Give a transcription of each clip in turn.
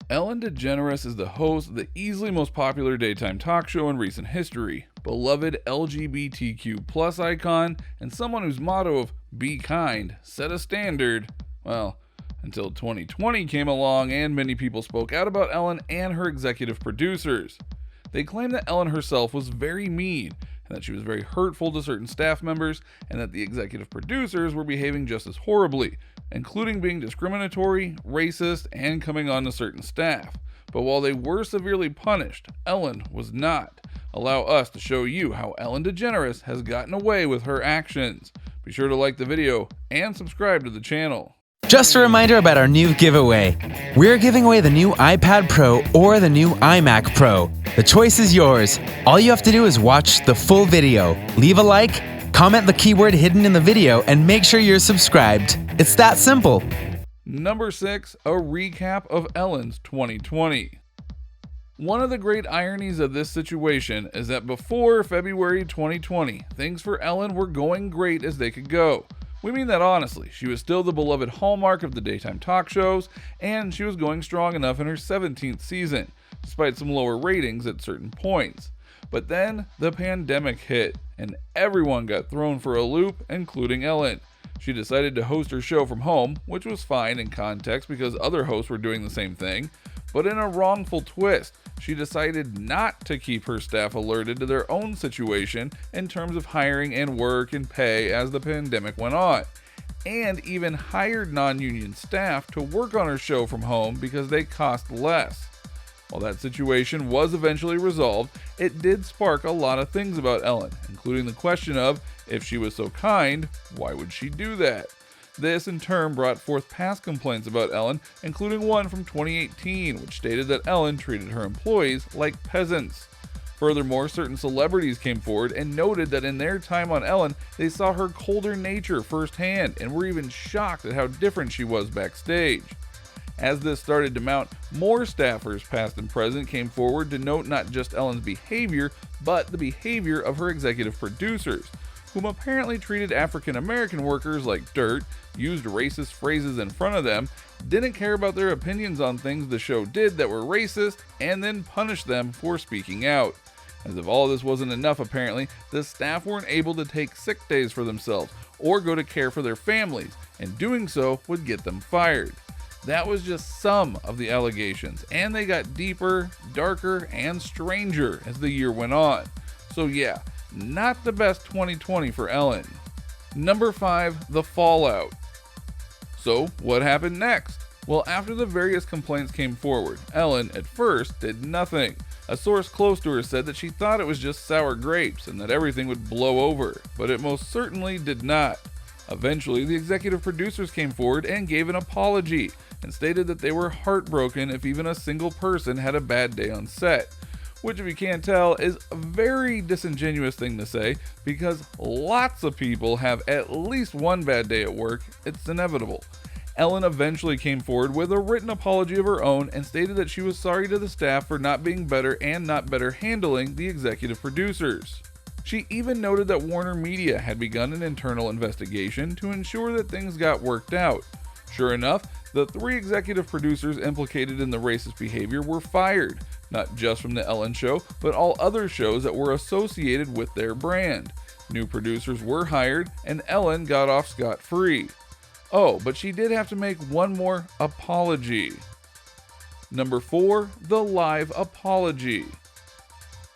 Ellen DeGeneres is the host of the easily most popular daytime talk show in recent history, beloved LGBTQ+ icon, and someone whose motto of "be kind" set a standard, well, until 2020 came along and many people spoke out about Ellen and her executive producers. They claimed that Ellen herself was very mean, and that she was very hurtful to certain staff members, and that the executive producers were behaving just as horribly, including being discriminatory, racist, and coming on to certain staff. But while they were severely punished, Ellen was not. Allow us to show you how Ellen DeGeneres has gotten away with her actions. Be sure to like the video and subscribe to the channel. Just a reminder about our new giveaway. We're giving away the new iPad Pro or the new iMac Pro. The choice is yours. All you have to do is watch the full video, leave a like, comment the keyword hidden in the video, and make sure you're subscribed. It's that simple. Number 6, a recap of Ellen's 2020. One of the great ironies of this situation is that before February 2020, things for Ellen were going great as they could go. We mean that honestly. She was still the beloved hallmark of the daytime talk shows, and she was going strong enough in her 17th season, despite some lower ratings at certain points. But then the pandemic hit, and everyone got thrown for a loop, including Ellen. She decided to host her show from home, which was fine in context because other hosts were doing the same thing, but in a wrongful twist, she decided not to keep her staff alerted to their own situation in terms of hiring and work and pay as the pandemic went on, and even hired non-union staff to work on her show from home because they cost less. While that situation was eventually resolved, it did spark a lot of things about Ellen, including the question of, if she was so kind, why would she do that? This in turn brought forth past complaints about Ellen, including one from 2018, which stated that Ellen treated her employees like peasants. Furthermore, certain celebrities came forward and noted that in their time on Ellen, they saw her colder nature firsthand and were even shocked at how different she was backstage. As this started to mount, more staffers, past and present, came forward to note not just Ellen's behavior, but the behavior of her executive producers, whom apparently treated African American workers like dirt, used racist phrases in front of them, didn't care about their opinions on things the show did that were racist, and then punished them for speaking out. As if all this wasn't enough, apparently, the staff weren't able to take sick days for themselves or go to care for their families, and doing so would get them fired. That was just some of the allegations, and they got deeper, darker, and stranger as the year went on. So yeah, not the best 2020 for Ellen. Number 5, the fallout. So what happened next? Well, after the various complaints came forward, Ellen, at first, did nothing. A source close to her said that she thought it was just sour grapes and that everything would blow over, but it most certainly did not. Eventually, the executive producers came forward and gave an apology and stated that they were heartbroken if even a single person had a bad day on set. Which, if you can't tell, is a very disingenuous thing to say because lots of people have at least one bad day at work. It's inevitable. Ellen eventually came forward with a written apology of her own and stated that she was sorry to the staff for not being better and not better handling the executive producers. She even noted that Warner Media had begun an internal investigation to ensure that things got worked out. Sure enough, the 3 executive producers implicated in the racist behavior were fired, not just from the Ellen Show, but all other shows that were associated with their brand. New producers were hired, and Ellen got off scot-free. Oh, but she did have to make one more apology. Number 4, the live apology.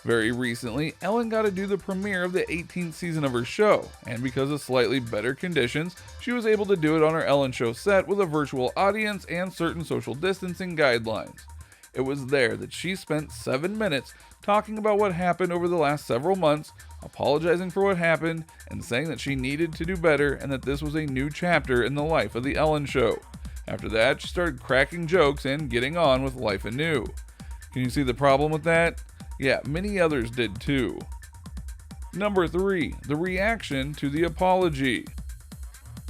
Very recently, Ellen got to do the premiere of the 18th season of her show, and because of slightly better conditions, she was able to do it on her Ellen Show set with a virtual audience and certain social distancing guidelines. It was there that she spent 7 minutes talking about what happened over the last several months, apologizing for what happened, and saying that she needed to do better and that this was a new chapter in the life of the Ellen Show. After that, she started cracking jokes and getting on with life anew. Can you see the problem with that? Yeah, many others did too. Number 3, the reaction to the apology.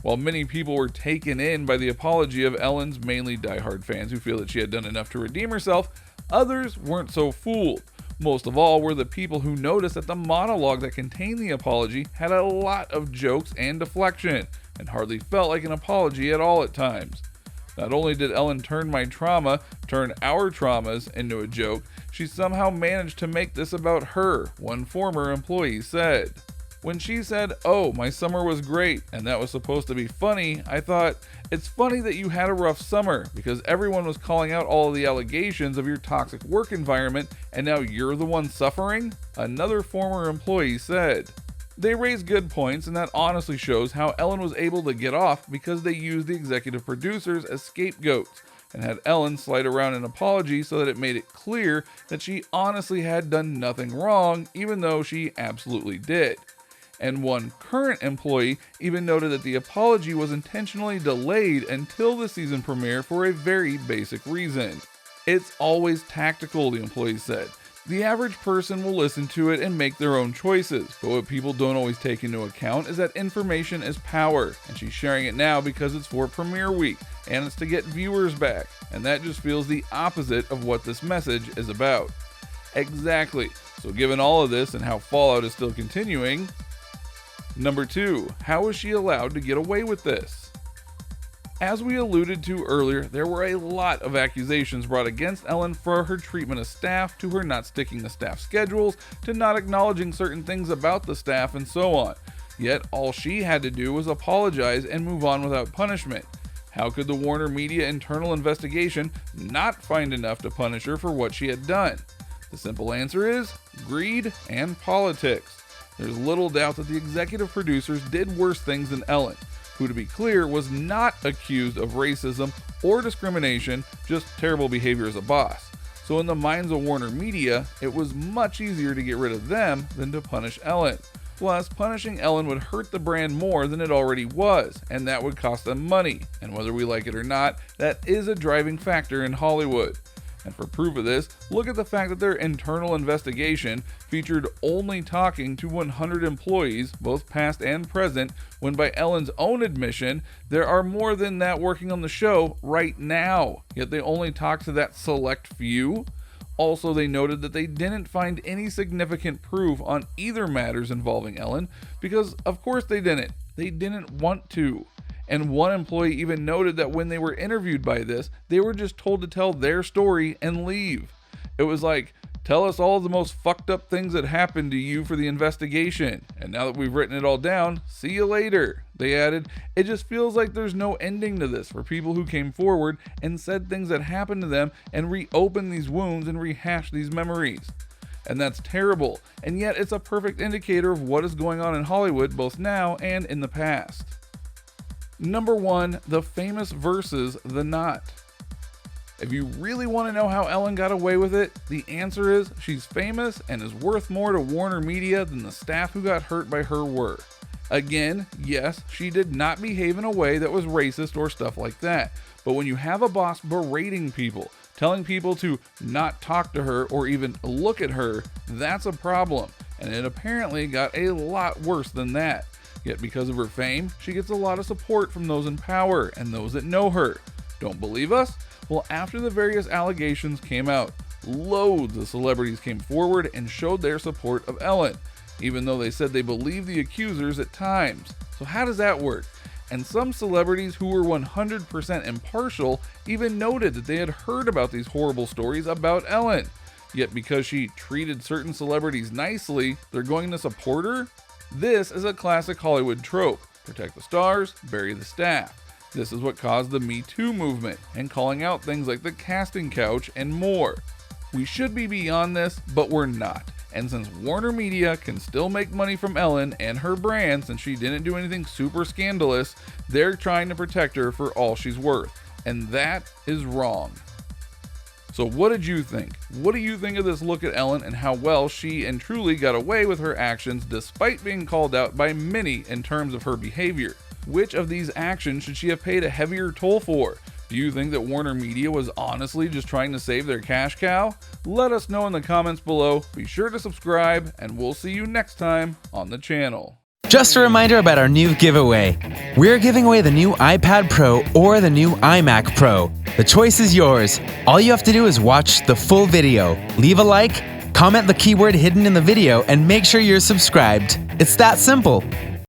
While many people were taken in by the apology of Ellen's mainly diehard fans who feel that she had done enough to redeem herself, others weren't so fooled. Most of all were the people who noticed that the monologue that contained the apology had a lot of jokes and deflection, and hardly felt like an apology at all at times. Not only did Ellen turn our traumas into a joke, she somehow managed to make this about her, one former employee said. When she said, "Oh, my summer was great," and that was supposed to be funny, I thought, it's funny that you had a rough summer because everyone was calling out all of the allegations of your toxic work environment and now you're the one suffering? Another former employee said. They raised good points, and that honestly shows how Ellen was able to get off because they used the executive producers as scapegoats and had Ellen slide around an apology so that it made it clear that she honestly had done nothing wrong, even though she absolutely did. And one current employee even noted that the apology was intentionally delayed until the season premiere for a very basic reason. It's always tactical, the employee said. The average person will listen to it and make their own choices, but what people don't always take into account is that information is power, and she's sharing it now because it's for premiere week, and it's to get viewers back, and that just feels the opposite of what this message is about. Exactly. So given all of this and how Fallout is still continuing, Number 2, how is she allowed to get away with this? As we alluded to earlier, there were a lot of accusations brought against Ellen for her treatment of staff, to her not sticking to staff schedules, to not acknowledging certain things about the staff, and so on. Yet all she had to do was apologize and move on without punishment. How could the Warner Media internal investigation not find enough to punish her for what she had done? The simple answer is greed and politics. There's little doubt that the executive producers did worse things than Ellen, who, to be clear, was not accused of racism or discrimination, just terrible behavior as a boss. So in the minds of Warner Media, it was much easier to get rid of them than to punish Ellen. Plus, punishing Ellen would hurt the brand more than it already was, and that would cost them money, and whether we like it or not, that is a driving factor in Hollywood. And for proof of this, look at the fact that their internal investigation featured only talking to 100 employees, both past and present, when by Ellen's own admission, there are more than that working on the show right now, yet they only talked to that select few. Also, they noted that they didn't find any significant proof on either matters involving Ellen, because of course they didn't. They didn't want to. And one employee even noted that when they were interviewed by this, they were just told to tell their story and leave. It was like, tell us all the most fucked up things that happened to you for the investigation. And now that we've written it all down, see you later. They added, it just feels like there's no ending to this for people who came forward and said things that happened to them and reopened these wounds and rehashed these memories. And that's terrible. And yet it's a perfect indicator of what is going on in Hollywood both now and in the past. Number 1, the famous versus the not. If you really want to know how Ellen got away with it, the answer is she's famous and is worth more to Warner Media than the staff who got hurt by her were. Again, yes, she did not behave in a way that was racist or stuff like that, but when you have a boss berating people, telling people to not talk to her or even look at her, that's a problem, and it apparently got a lot worse than that. Yet because of her fame, she gets a lot of support from those in power and those that know her. Don't believe us? Well, after the various allegations came out, loads of celebrities came forward and showed their support of Ellen, even though they said they believed the accusers at times. So how does that work? And some celebrities who were 100% impartial even noted that they had heard about these horrible stories about Ellen. Yet because she treated certain celebrities nicely, they're going to support her? This is a classic Hollywood trope. Protect the stars, bury the staff. This is what caused the Me Too movement and calling out things like the casting couch and more. We should be beyond this, but we're not. And since Warner Media can still make money from Ellen and her brand since she didn't do anything super scandalous, they're trying to protect her for all she's worth. And that is wrong. So what did you think? What do you think of this look at Ellen and how well she and truly got away with her actions despite being called out by many in terms of her behavior? Which of these actions should she have paid a heavier toll for? Do you think that Warner Media was honestly just trying to save their cash cow? Let us know in the comments below. Be sure to subscribe, and we'll see you next time on the channel. Just a reminder about our new giveaway. We're giving away the new iPad Pro or the new iMac Pro. The choice is yours. All you have to do is watch the full video, leave a like, comment the keyword hidden in the video, and make sure you're subscribed. It's that simple.